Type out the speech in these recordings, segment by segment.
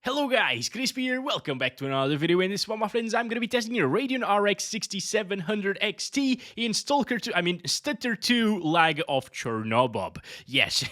Hello guys, Crispy here, welcome back to another video. In this one, my friends, I'm gonna be testing your Radeon RX 6700 XT in STALKER 2, Stutter 2 lag of Chornobyl. Yes.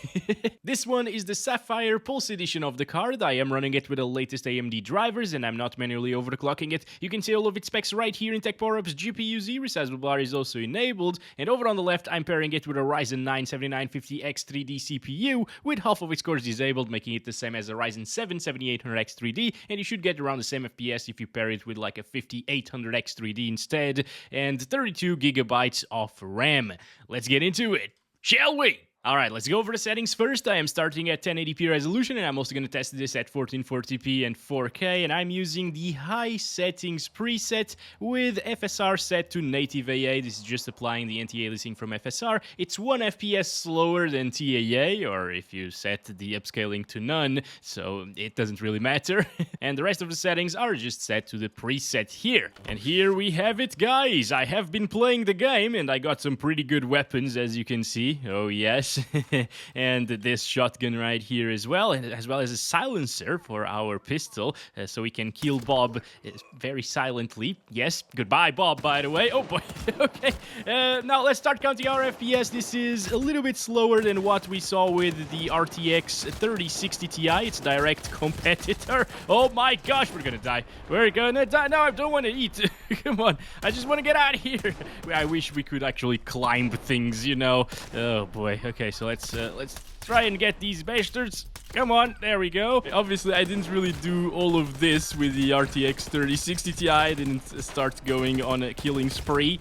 This one is the Sapphire Pulse edition of the card. I am running it with the latest AMD drivers and I'm not manually overclocking it. You can see all of its specs right here in Tech Power-Ups. GPU Z resizable bar is also enabled, and over on the left, I'm pairing it with a Ryzen 9 7950X 3D CPU with half of its cores disabled, making it the same as a Ryzen 7 7800X 3D, and you should get around the same FPS if you pair it with like a 5800X 3D instead, and 32 gigabytes of RAM. Let's get into it, shall we? Alright, let's go over the settings first. I am starting at 1080p resolution, and I'm also going to test this at 1440p and 4K, and I'm using the high settings preset with FSR set to native AA. This is just applying the anti-aliasing from FSR. It's 1 FPS slower than TAA, or if you set the upscaling to none, so it doesn't really matter. And the rest of the settings are just set to the preset here. And here we have it, guys. I have been playing the game, and I got some pretty good weapons, as you can see. Oh yes. And this shotgun right here as well as a silencer for our pistol, so we can kill Bob very silently. Yes, goodbye Bob, by the way. Oh boy. Okay, now let's start counting our FPS. This is a little bit slower than what we saw with the RTX 3060 Ti, its direct competitor. Oh my gosh, we're gonna die. We're gonna die. No, I don't want to eat. Come on, I just want to get out of here. I wish we could actually climb things, you know. Oh boy. Okay, so let's try and get these bastards. Come on, there we go. Obviously, I didn't really do all of this with the RTX 3060 Ti. I didn't start going on a killing spree.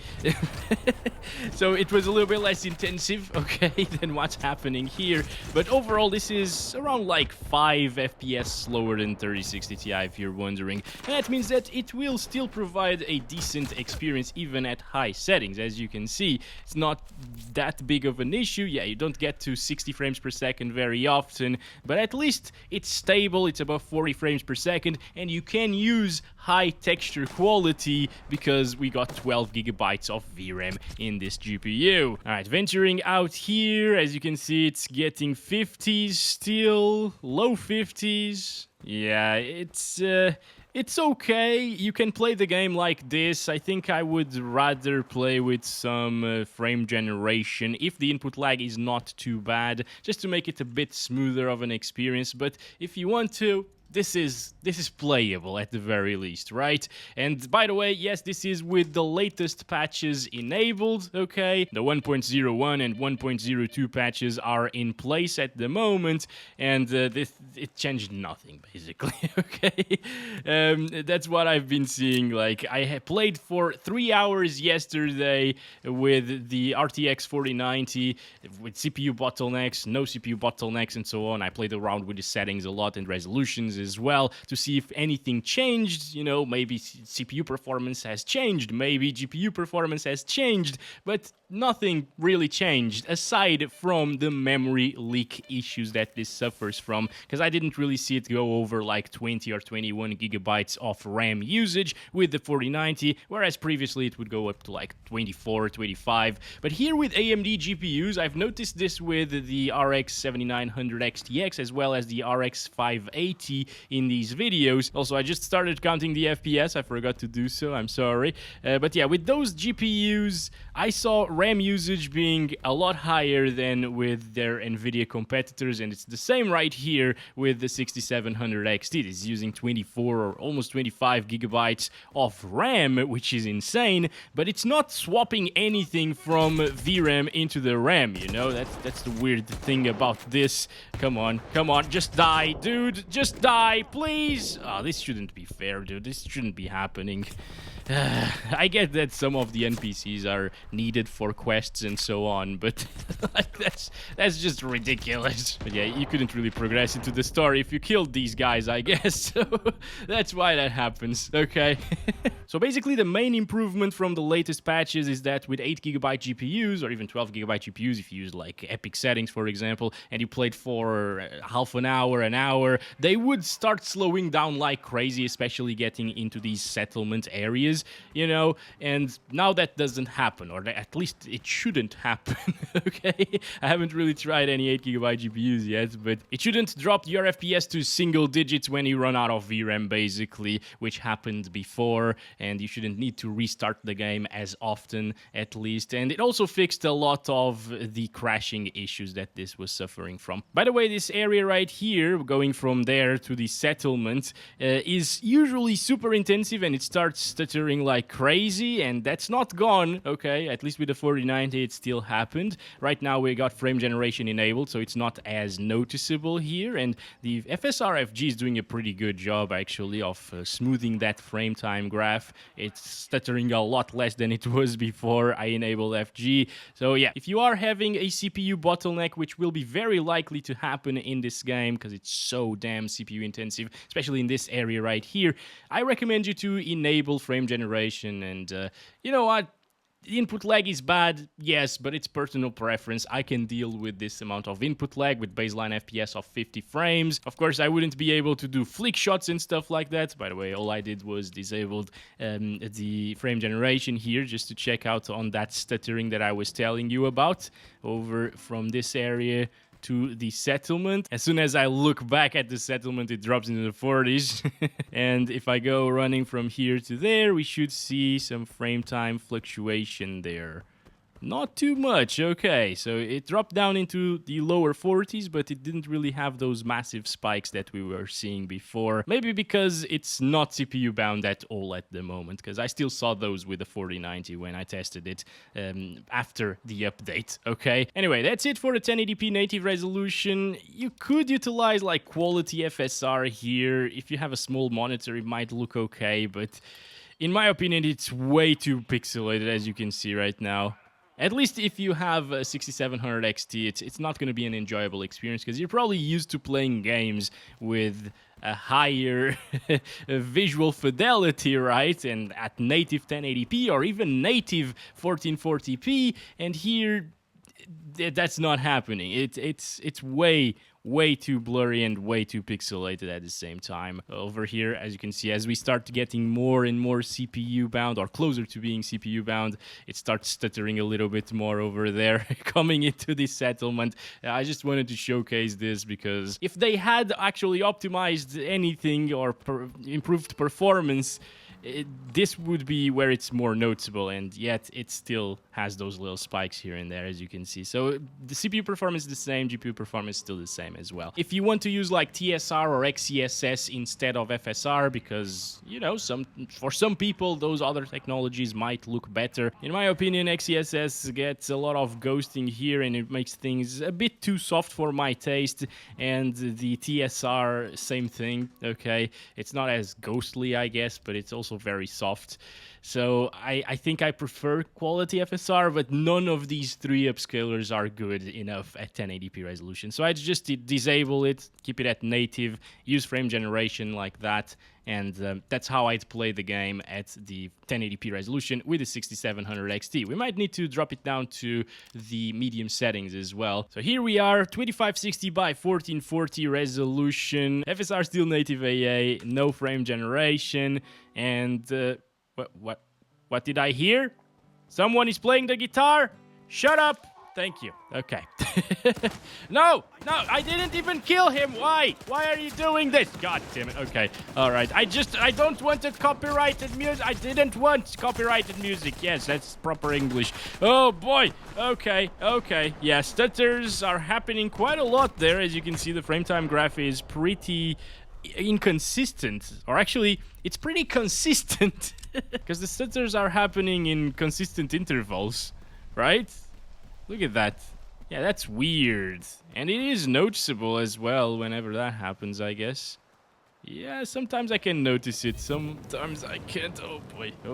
So it was a little bit less intensive, okay, than what's happening here. But overall, this is around like 5 FPS slower than 3060 Ti, if you're wondering. And that means that it will still provide a decent experience even at high settings. As you can see, it's not that big of an issue. Yeah, you don't get to 60 frames per second very often, but at least it's stable. It's above 40 frames per second, and you can use high texture quality because we got 12 gigabytes of VRAM in this GPU. Alright, venturing out here, as you can see, it's getting 50s still, low 50s. Yeah, it's okay. You can play the game like this. I think I would rather play with some frame generation if the input lag is not too bad, just to make it a bit smoother of an experience. But if you want to, this is playable at the very least, right? And by the way, yes, this is with the latest patches enabled, okay? The 1.01 and 1.02 patches are in place at the moment, and it changed nothing, basically, okay? That's what I've been seeing. Like, I have played for 3 hours yesterday with the RTX 4090, with CPU bottlenecks, no CPU bottlenecks, and so on. I played around with the settings a lot and resolutions as well to see if anything changed. You know, maybe CPU performance has changed, maybe GPU performance has changed, but nothing really changed aside from the memory leak issues that this suffers from, because I didn't really see it go over like 20 or 21 gigabytes of RAM usage with the 4090, whereas previously it would go up to like 24, 25. But here with AMD GPUs, I've noticed this with the RX 7900 XTX as well as the RX 580 in these videos. Also, I just started counting the FPS. I forgot to do so. I'm sorry. But yeah, with those GPUs, I saw RAM usage being a lot higher than with their NVIDIA competitors, and it's the same right here with the 6700 XT. It is using 24 or almost 25 gigabytes of RAM, which is insane, but it's not swapping anything from VRAM into the RAM, you know? That's the weird thing about this. Come on, just die, dude, just die, please. Oh, this shouldn't be fair, dude. This shouldn't be happening. I get that some of the NPCs are needed for quests and so on, but like, that's just ridiculous. But yeah, you couldn't really progress into the story if you killed these guys, I guess. So that's why that happens, okay? So basically, the main improvement from the latest patches is that with 8GB GPUs, or even 12GB GPUs, if you use like epic settings, for example, and you played for half an hour, they would start slowing down like crazy, especially getting into these settlement areas. is, you know, and now that doesn't happen, or at least it shouldn't happen, okay? I haven't really tried any 8GB GPUs yet, but it shouldn't drop your FPS to single digits when you run out of VRAM, basically, which happened before, and you shouldn't need to restart the game as often, at least. And it also fixed a lot of the crashing issues that this was suffering from. By the way, this area right here, going from there to the settlement, is usually super intensive, and it starts stuttering like crazy, and that's not gone, okay? At least with the 4090 it still happened. Right now we got frame generation enabled, so it's not as noticeable here, and the FSR FG is doing a pretty good job actually of smoothing that frame time graph. It's stuttering a lot less than it was before I enabled FG. So yeah, if you are having a CPU bottleneck, which will be very likely to happen in this game because it's so damn CPU intensive, especially in this area right here, I recommend you to enable frame generation. And you know what? The input lag is bad, yes, but it's personal preference. I can deal with this amount of input lag with baseline FPS of 50 frames. Of course, I wouldn't be able to do flick shots and stuff like that. By the way, all I did was disabled the frame generation here just to check out on that stuttering that I was telling you about over from this area to the settlement. As soon as I look back at the settlement, it drops into the 40s. And if I go running from here to there, we should see some frame time fluctuation there. Not too much, okay. So it dropped down into the lower 40s, but it didn't really have those massive spikes that we were seeing before. Maybe because it's not CPU bound at all at the moment, because I still saw those with the 4090 when I tested it after the update, okay? Anyway, that's it for the 1080p native resolution. You could utilize like quality FSR here. If you have a small monitor, it might look okay, but in my opinion, it's way too pixelated, as you can see right now. At least if you have a 6700 XT, it's not going to be an enjoyable experience because you're probably used to playing games with a higher visual fidelity, right? And at native 1080p or even native 1440p, and here that's not happening. It's way too blurry and way too pixelated at the same time. Over here, as you can see, as we start getting more and more CPU bound, or closer to being CPU bound, it starts stuttering a little bit more over there, coming into this settlement. I just wanted to showcase this because if they had actually optimized anything or improved performance, this would be where it's more noticeable, and yet it still has those little spikes here and there, as you can see. So the CPU performance is the same, GPU performance is still the same as well. If you want to use like TSR or XeSS instead of FSR, because, you know, for some people those other technologies might look better. In my opinion, XeSS gets a lot of ghosting here, and it makes things a bit too soft for my taste, and the TSR, same thing, okay? It's not as ghostly, I guess, but it's also very soft. So I think I prefer quality FSR, but none of these three upscalers are good enough at 1080p resolution. So I just disable it, keep it at native, use frame generation like that, and that's how I'd play the game at the 1080p resolution with the 6700 XT. We might need to drop it down to the medium settings as well. So here we are, 2560 by 1440 resolution, FSR still native AA, no frame generation, and what did I hear? Someone is playing the guitar? Shut up! Thank you. Okay. No, I didn't even kill him. Why? Why are you doing this? God damn it. Okay. All right. I don't want a copyrighted music. I didn't want copyrighted music. Yes, that's proper English. Oh boy. Okay. Yeah, stutters are happening quite a lot there. As you can see, the frame time graph is pretty inconsistent, or actually it's pretty consistent because the stutters are happening in consistent intervals, right? Look at that. Yeah, that's weird, and it is noticeable as well whenever that happens, I guess. Yeah, sometimes I can notice it, sometimes I can't. Oh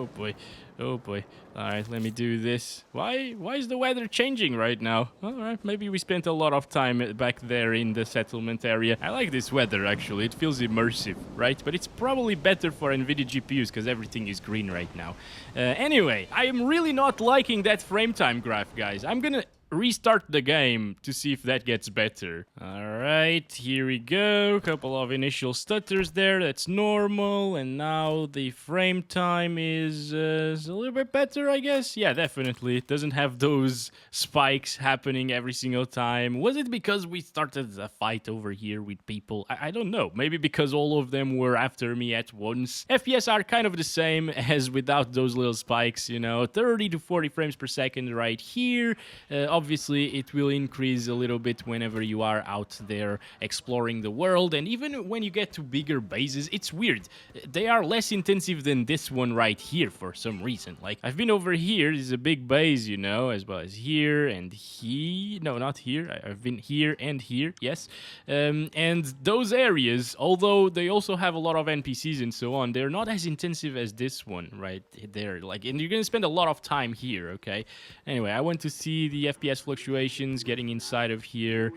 boy. Alright, let me do this. Why is the weather changing right now? Alright, maybe we spent a lot of time back there in the settlement area. I like this weather, actually. It feels immersive, right? But it's probably better for NVIDIA GPUs because everything is green right now. Anyway, I am really not liking that frame time graph, guys. I'm gonna restart the game to see if that gets better. Alright, here we go. Couple of initial stutters there, that's normal. And now the frame time is a little bit better, I guess. Yeah, definitely. It doesn't have those spikes happening every single time. Was it because we started a fight over here with people? I don't know. Maybe because all of them were after me at once. FPS are kind of the same as without those little spikes, you know. 30 to 40 frames per second right here. Obviously, it will increase a little bit whenever you are out there exploring the world, and even when you get to bigger bases, it's weird. They are less intensive than this one right here for some reason. Like, I've been over here, this is a big base, you know, as well as here and here. No, not here. I've been here and here, yes. And those areas, although they also have a lot of NPCs and so on, they're not as intensive as this one right there. Like, and you're gonna spend a lot of time here, okay? Anyway, I want to see the FPS fluctuations getting inside of here.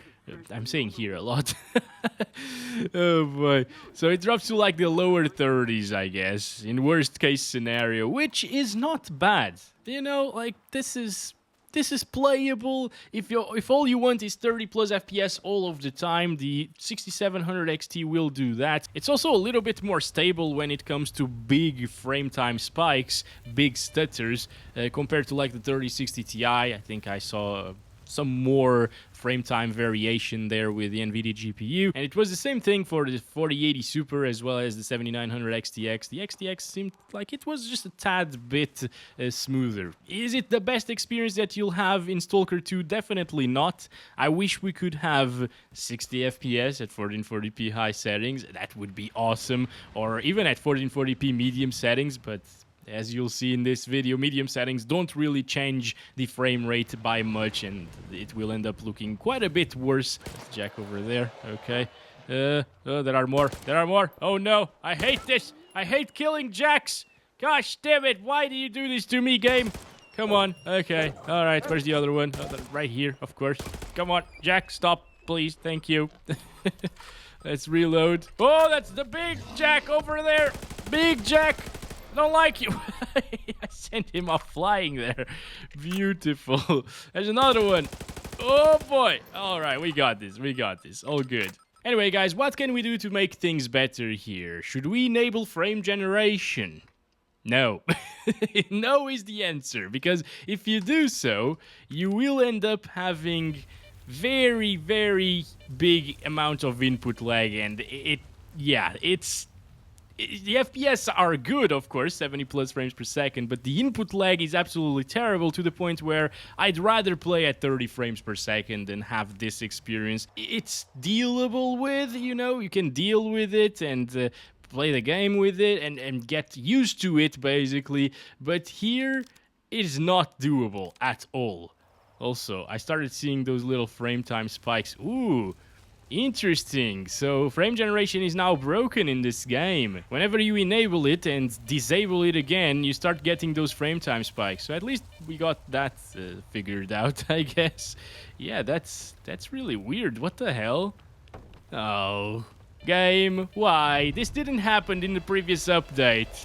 I'm saying here a lot. Oh boy. So it drops to like the lower 30s, I guess, in worst case scenario, which is not bad. You know, like this is playable. If all you want is 30 plus FPS all of the time, the 6700 XT will do that. It's also a little bit more stable when it comes to big frame time spikes, big stutters, compared to like the 3060 Ti. I think I saw some more frame time variation there with the NVIDIA GPU. And it was the same thing for the 4080 Super as well as the 7900 XTX. The XTX seemed like it was just a tad bit smoother. Is it the best experience that you'll have in Stalker 2? Definitely not. I wish we could have 60 FPS at 1440p high settings. That would be awesome. Or even at 1440p medium settings, but as you'll see in this video, medium settings don't really change the frame rate by much, and it will end up looking quite a bit worse. Jack over there, okay. Oh, there are more. There are more. Oh no, I hate this. I hate killing Jacks. Gosh damn it, why do you do this to me, game? Come on, okay. All right, where's the other one? Oh, right here, of course. Come on, Jack, stop, please. Thank you. Let's reload. Oh, that's the big Jack over there. Big Jack. I don't like you. I sent him off flying there. Beautiful. There's another one. Oh boy. All right, we got this. We got this. All good. Anyway, guys, what can we do to make things better here? Should we enable frame generation? No. No is the answer, because if you do so, you will end up having very, very big amount of input lag, and the FPS are good, of course, 70 plus frames per second, but the input lag is absolutely terrible, to the point where I'd rather play at 30 frames per second than have this experience. It's dealable with, you know, you can deal with it and play the game with it and get used to it, basically, but here it is not doable at all. Also, I started seeing those little frame time spikes. Ooh. Interesting. So frame generation is now broken in this game. Whenever you enable it and disable it again, you start getting those frame time spikes. So at least we got that figured out, I guess. Yeah, that's really weird. What the hell? Oh, game, why? This didn't happen in the previous update.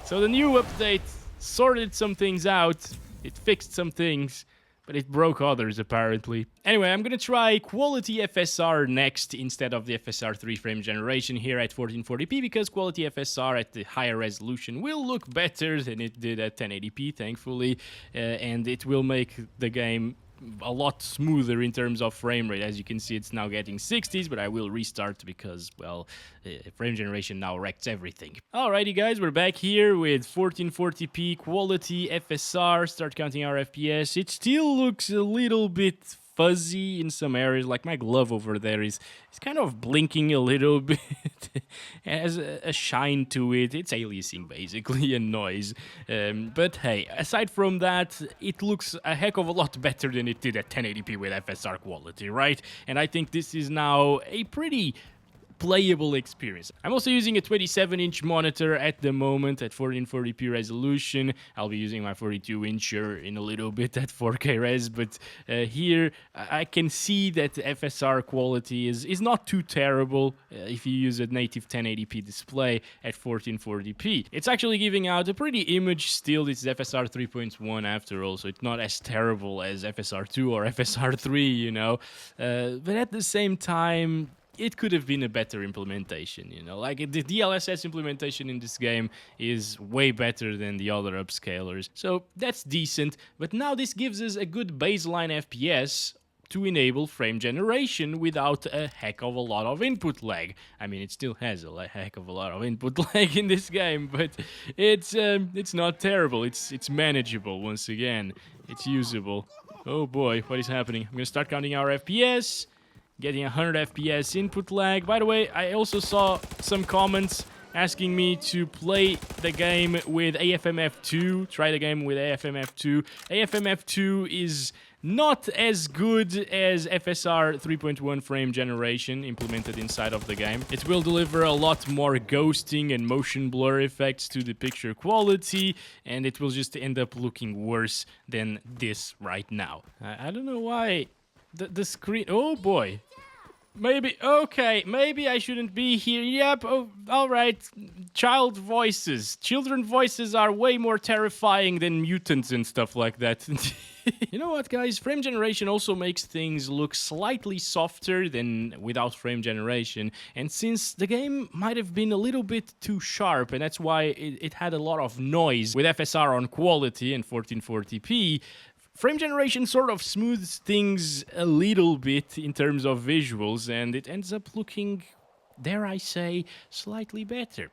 So the new update sorted some things out. It fixed some things, but it broke others, apparently. Anyway, I'm gonna try Quality FSR next instead of the FSR 3 frame generation here at 1440p, because Quality FSR at the higher resolution will look better than it did at 1080p, thankfully, and it will make the game a lot smoother in terms of frame rate. As you can see, it's now getting 60s, but I will restart because, well, frame generation now wrecks everything. Alrighty guys, we're back here with 1440p Quality FSR. Start counting our FPS. It still looks a little bit fuzzy in some areas, like my glove over there is kind of blinking a little bit. It has a shine to it. It's aliasing basically and noise, but hey, aside from that, it looks a heck of a lot better than it did at 1080p with FSR Quality, right? And I think this is now a pretty playable experience. I'm also using a 27-inch monitor at the moment at 1440p resolution. I'll be using my 42-incher in a little bit at 4K res, but here I can see that FSR quality is not too terrible if you use a native 1080p display at 1440p. It's actually giving out a pretty image still. This is FSR 3.1 after all, so it's not as terrible as FSR 2 or FSR 3, you know. But at the same time, it could have been a better implementation, you know. Like, the DLSS implementation in this game is way better than the other upscalers, so that's decent. But now this gives us a good baseline FPS to enable frame generation without a heck of a lot of input lag. I mean, it still has a heck of a lot of input lag in this game, but it's not terrible. It's manageable. Once again, it's usable. Oh boy, what is happening? I'm gonna start counting our FPS. Getting 100 FPS input lag. By the way, I also saw some comments asking me to play the game with AFMF2. Try the game with AFMF2. AFMF2 is not as good as FSR 3.1 frame generation implemented inside of the game. It will deliver a lot more ghosting and motion blur effects to the picture quality, and it will just end up looking worse than this right now. I don't know why the screen... Oh boy. Maybe, okay, maybe I shouldn't be here. Yep, oh, alright. Child voices. Children voices are way more terrifying than mutants and stuff like that. You know what, guys? Frame generation also makes things look slightly softer than without frame generation. And since the game might have been a little bit too sharp, and that's why it had a lot of noise with FSR on quality and 1440p, frame generation sort of smooths things a little bit in terms of visuals, and it ends up looking, dare I say, slightly better.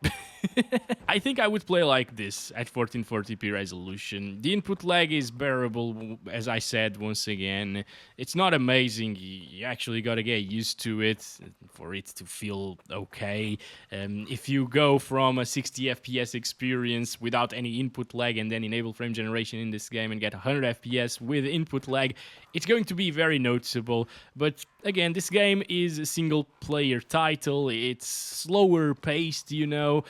I think I would play like this at 1440p resolution. The input lag is bearable, as I said once again. It's not amazing. You actually gotta get used to it for it to feel okay. If you go from a 60 FPS experience without any input lag and then enable frame generation in this game and get 100 FPS with input lag, it's going to be very noticeable. But again, this game is a single-player title. It's slower paced, you know.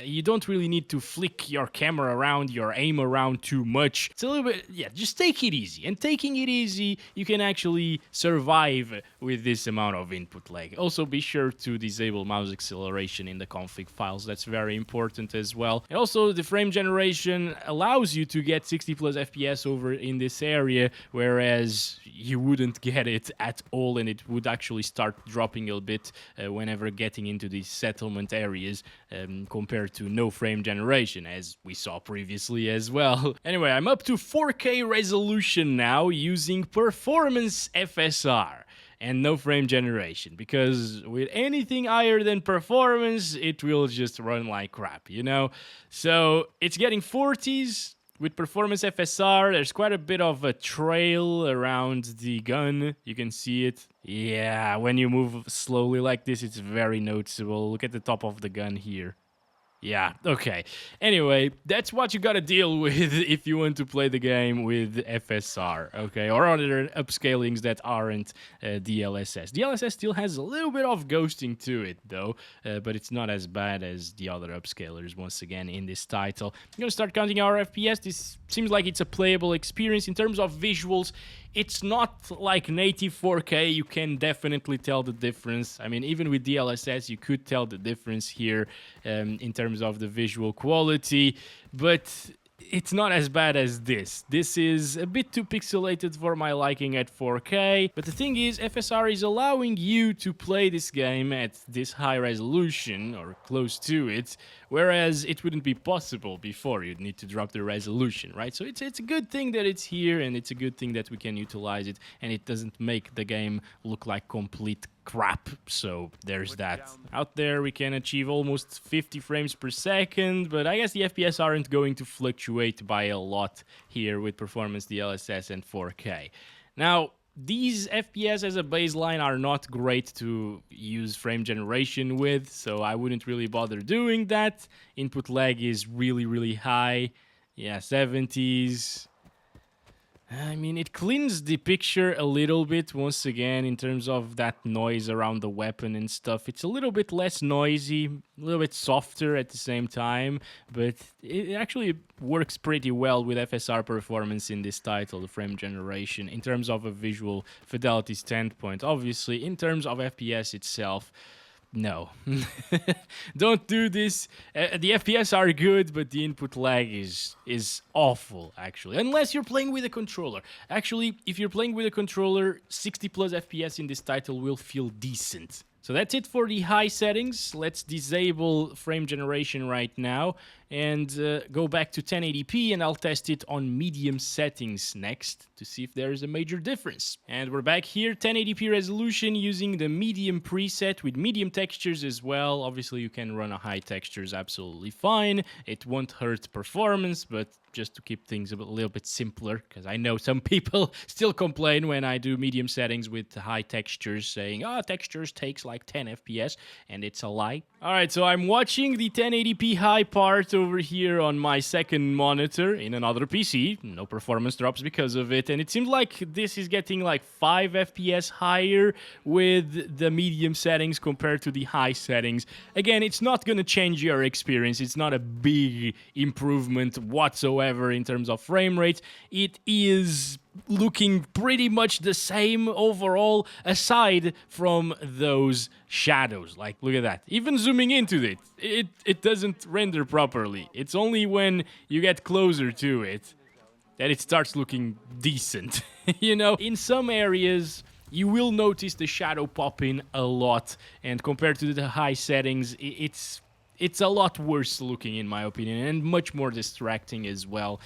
You don't really need to flick your camera around, your aim around too much. It's a little bit, yeah, just take it easy. And taking it easy, you can actually survive with this amount of input lag. Also, be sure to disable mouse acceleration in the config files. That's very important as well. And also, the frame generation allows you to get 60 plus FPS over in this area, whereas you wouldn't get it at all, and it would actually start dropping a bit whenever getting into these settlement areas, compared to no frame generation, as we saw previously as well. Anyway, I'm up to 4K resolution now using Performance FSR and no frame generation, because with anything higher than Performance, it will just run like crap, you know? So it's getting 40s. With Performance FSR, there's quite a bit of a trail around the gun. You can see it. Yeah, when you move slowly like this, it's very noticeable. Look at the top of the gun here. Yeah, okay. Anyway, that's what you gotta deal with if you want to play the game with FSR, okay? Or other upscalings that aren't DLSS. DLSS still has a little bit of ghosting to it, though, but it's not as bad as the other upscalers, once again, in this title. I'm gonna start counting our FPS. This seems like it's a playable experience. In terms of visuals, it's not like native 4K. You can definitely tell the difference. I mean, even with DLSS, you could tell the difference here in terms of the visual quality, but it's not as bad as this. This is a bit too pixelated for my liking at 4K, but the thing is, FSR is allowing you to play this game at this high resolution, or close to it, whereas it wouldn't be possible before. You'd need to drop the resolution, right? So it's a good thing that it's here, and it's a good thing that we can utilize it, and it doesn't make the game look like complete crap. So there's that. Out there we can achieve almost 50 frames per second, but I guess the FPS aren't going to fluctuate by a lot here with Performance DLSS and 4K. Now, these FPS as a baseline are not great to use frame generation with, so I wouldn't really bother doing that. Input lag is really, really high. Yeah, 70s. I mean, it cleans the picture a little bit once again in terms of that noise around the weapon and stuff. It's a little bit less noisy, a little bit softer at the same time, but it actually works pretty well with FSR Performance in this title, the frame generation, in terms of a visual fidelity standpoint. Obviously, in terms of FPS itself, no. Don't do this. The FPS are good, but the input lag is awful, actually. Unless you're playing with a controller. Actually, if you're playing with a controller, 60 plus FPS in this title will feel decent. So that's it for the high settings. Let's disable frame generation right now and go back to 1080p, and I'll test it on medium settings next to see if there is a major difference. And we're back here, 1080p resolution using the medium preset with medium textures as well. Obviously you can run a high textures absolutely fine. It won't hurt performance, but just to keep things a little bit simpler, because I know some people still complain when I do medium settings with high textures, saying, oh, textures takes like 10 FPS, and it's a lie. Alright, so I'm watching the 1080p high part over here on my second monitor in another PC. No performance drops because of it, and it seems like this is getting like 5 FPS higher with the medium settings compared to the high settings. Again, it's not going to change your experience. It's not a big improvement whatsoever in terms of frame rates. It is looking pretty much the same overall, aside from those shadows. Like, look at that. Even zooming into it doesn't render properly. It's only when you get closer to it that it starts looking decent. You know, in some areas you will notice the shadow popping a lot, and compared to the high settings, it's a lot worse looking in my opinion, and much more distracting as well.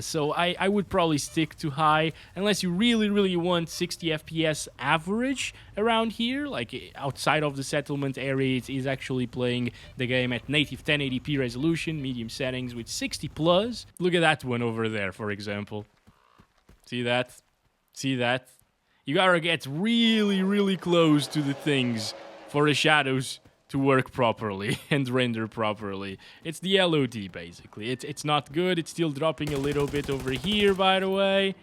So I would probably stick to high, unless you really want 60 FPS average around here, like outside of the settlement area. It is actually playing the game at native 1080p resolution, medium settings with 60 plus. Look at that one over there, for example. See that? See that? You gotta get really close to the things for the shadows to work properly and render properly. It's the LOD, basically. It's not good. It's still dropping a little bit over here, by the way.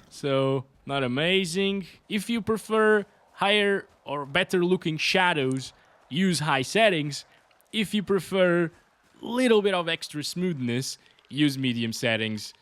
So, not amazing. If you prefer higher or better looking shadows, use high settings. If you prefer a little bit of extra smoothness, use medium settings.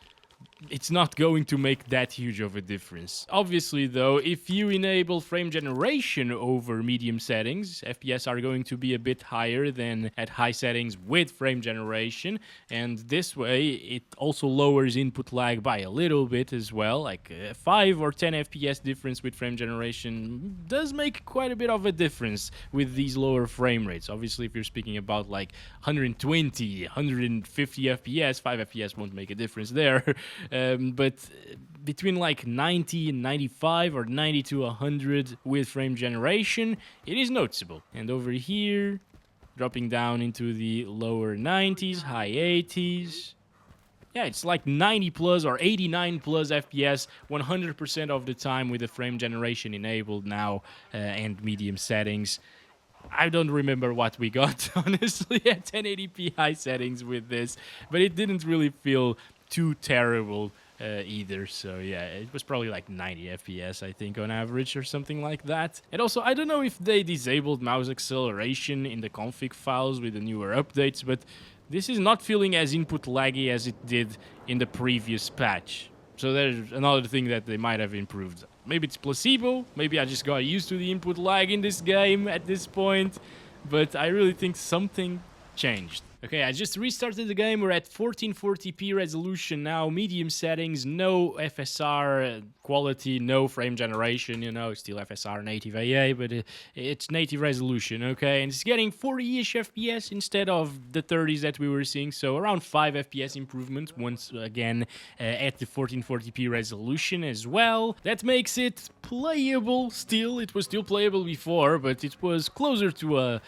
It's not going to make that huge of a difference. Obviously, though, if you enable frame generation over medium settings, FPS are going to be a bit higher than at high settings with frame generation, and this way it also lowers input lag by a little bit as well. Like 5 or 10 FPS difference with frame generation does make quite a bit of a difference with these lower frame rates. Obviously, if you're speaking about like 120, 150 FPS, 5 FPS won't make a difference there. But between like 90 and 95 or 90 to 100 with frame generation, it is noticeable. And over here, dropping down into the lower 90s, high 80s. Yeah, it's like 90 plus or 89 plus FPS 100% of the time with the frame generation enabled now and medium settings. I don't remember what we got, honestly, at 1080p high settings with this, but it didn't really feel too terrible either. So yeah, it was probably like 90 FPS, I think, on average or something like that. And also, I don't know if they disabled mouse acceleration in the config files with the newer updates, but this is not feeling as input laggy as it did in the previous patch. So there's another thing that they might have improved. Maybe it's placebo, maybe I just got used to the input lag in this game at this point, but I really think something changed. Okay, I just restarted the game. We're at 1440p resolution now, medium settings, no FSR quality, no frame generation, you know, still FSR native AA, but it's native resolution, okay? And it's getting 40-ish FPS instead of the 30s that we were seeing, so around 5 FPS improvement once again at the 1440p resolution as well. That makes it playable still. It was still playable before, but it was closer to a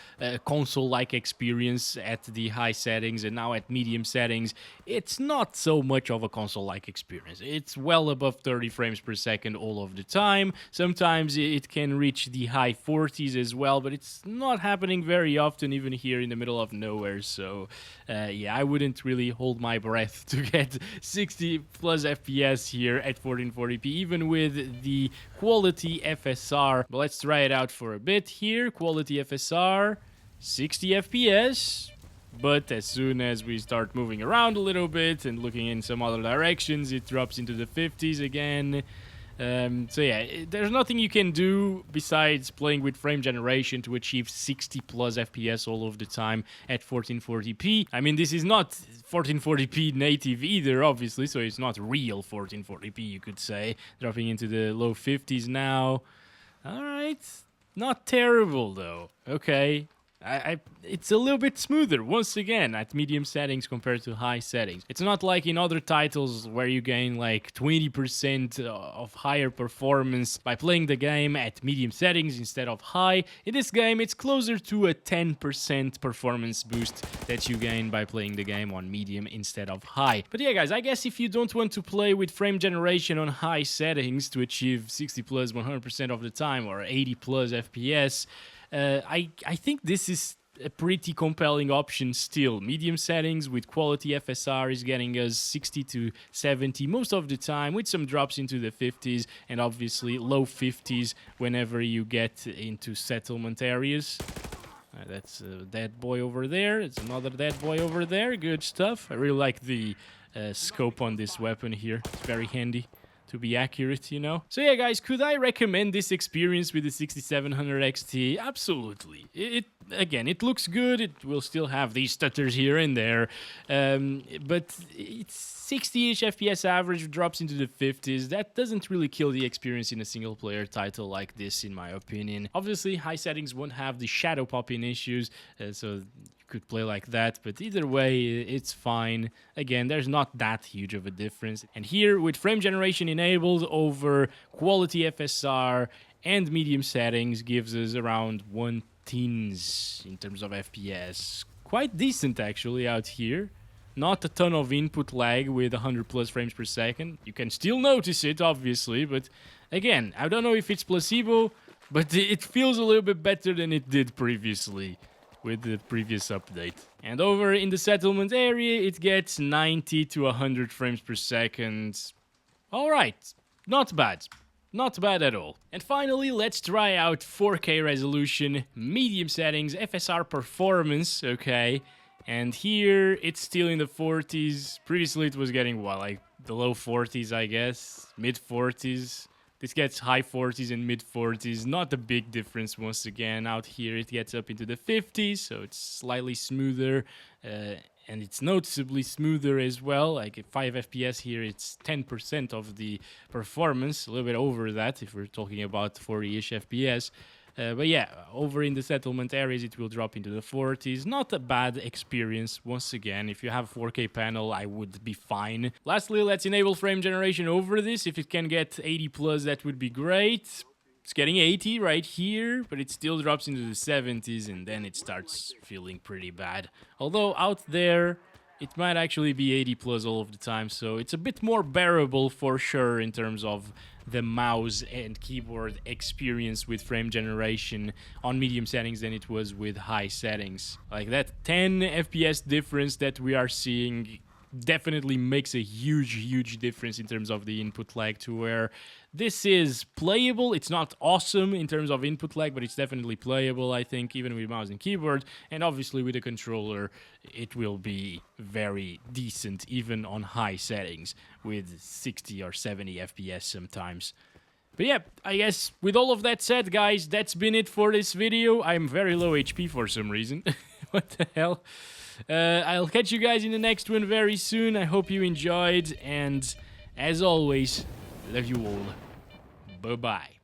console-like experience at the high high settings and now at medium settings, it's not so much of a console-like experience. It's well above 30 frames per second all of the time. Sometimes it can reach the high 40s as well, but it's not happening very often, even here in the middle of nowhere. So yeah, I wouldn't really hold my breath to get 60 plus FPS here at 1440p, even with the quality FSR. But let's try it out for a bit here. Quality FSR, 60 FPS. But as soon as we start moving around a little bit and looking in some other directions, it drops into the 50s again. So yeah, there's nothing you can do besides playing with frame generation to achieve 60 plus FPS all of the time at 1440p. I mean, this is not 1440p native either, obviously, so it's not real 1440p, you could say. Dropping into the low 50s now. Alright, not terrible though. Okay. It's a little bit smoother, once again, at medium settings compared to high settings. It's not like in other titles where you gain like 20% of higher performance by playing the game at medium settings instead of high. In this game, it's closer to a 10% performance boost that you gain by playing the game on medium instead of high. But yeah, guys, I guess if you don't want to play with frame generation on high settings to achieve 60 plus 100% of the time or 80 plus FPS, I think this is a pretty compelling option still. Medium settings with quality FSR is getting us 60 to 70 most of the time, with some drops into the 50s and obviously low 50s whenever you get into settlement areas. That's a dead boy over there. It's another dead boy over there. Good stuff. I really like the scope on this weapon here. It's very handy to be accurate, you know? So yeah, guys, could I recommend this experience with the 6700 XT? Absolutely. Again, it looks good. It will still have these stutters here and there, but it's 60-ish FPS average, drops into the 50s. That doesn't really kill the experience in a single-player title like this, in my opinion. Obviously, high settings won't have the shadow popping issues, so could play like that, but either way, it's fine. Again, there's not that huge of a difference. And here, with frame generation enabled over quality FSR and medium settings, gives us around 1 teens in terms of FPS. Quite decent, actually, out here. Not a ton of input lag with 100 plus frames per second. You can still notice it, obviously, but again, I don't know if it's placebo, but it feels a little bit better than it did previously with the previous update. And over in the settlement area, it gets 90 to 100 frames per second. Alright, not bad. Not bad at all. And finally, let's try out 4K resolution, medium settings, FSR Performance, okay? And here, it's still in the 40s. Previously, it was getting, what, like the low 40s, I guess? Mid 40s. This gets high 40s and mid 40s, not a big difference once again. Out here it gets up into the 50s, so it's slightly smoother, and it's noticeably smoother as well. Like at 5 FPS here, it's 10% of the performance, a little bit over that if we're talking about 40-ish FPS. But yeah, over in the settlement areas, it will drop into the 40s. Not a bad experience. Once again, if you have a 4K panel, I would be fine. Lastly, let's enable frame generation over this. If it can get 80 plus, that would be great. It's getting 80 right here, but it still drops into the 70s, and then it starts feeling pretty bad. Although out there, it might actually be 80 plus all of the time, so it's a bit more bearable for sure in terms of the mouse and keyboard experience with frame generation on medium settings than it was with high settings. Like that 10 FPS difference that we are seeing definitely makes a huge difference in terms of the input lag, to where this is playable. It's not awesome in terms of input lag, but it's definitely playable, I think, even with mouse and keyboard. And obviously with a controller, it will be very decent, even on high settings, with 60 or 70 FPS sometimes. But yeah, I guess with all of that said, guys, that's been it for this video. I'm very low HP for some reason. What the hell? I'll catch you guys in the next one very soon. I hope you enjoyed, and as always, love you all. Bye-bye.